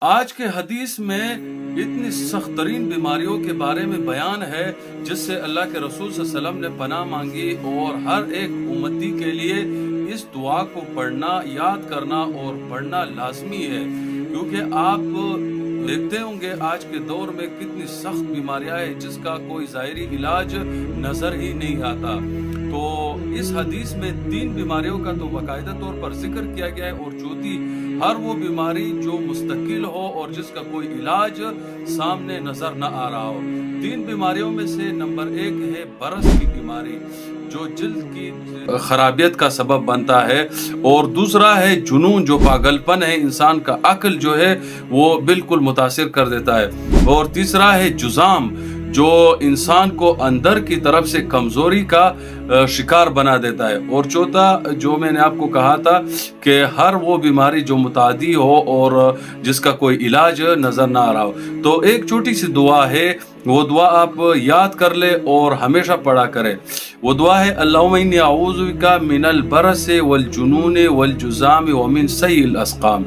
آج کے حدیث میں اتنی سخت ترین بیماریوں کے بارے میں بیان ہے جس سے اللہ کے رسول صلی اللہ علیہ وسلم نے پناہ مانگی، اور ہر ایک امتی کے لیے اس دعا کو پڑھنا، یاد کرنا اور پڑھنا لازمی ہے، کیونکہ آپ دیکھتے ہوں گے آج کے دور میں کتنی سخت بیماریاں ہیں جس کا کوئی ظاہری علاج نظر ہی نہیں آتا۔ تو اس حدیث میں 3 بیماریوں کا تو باقاعدہ طور پر ذکر کیا گیا ہے، اور چوتھی ہر وہ بیماری جو مستقل ہو اور جس کا کوئی علاج سامنے نظر نہ آ رہا ہو۔ 3 بیماریوں میں سے نمبر 1 ہے برس کی بیماری، جو جلد کی خرابیت کا سبب بنتا ہے، اور دوسرا ہے جنون، جو پاگل پن ہے، انسان کا عقل جو ہے وہ بالکل متاثر کر دیتا ہے، اور تیسرا ہے جذام، جو انسان کو اندر کی طرف سے کمزوری کا شکار بنا دیتا ہے، اور چوتھا جو میں نے آپ کو کہا تھا کہ ہر وہ بیماری جو متعدی ہو اور جس کا کوئی علاج نظر نہ آ رہا ہو۔ تو ایک چھوٹی سی دعا ہے، وہ دعا آپ یاد کر لے اور ہمیشہ پڑھا کرے۔ وہ دعا ہے اللہم انی اعوذ بک من البرس والجنون والجذام ومن سیء الاسقام۔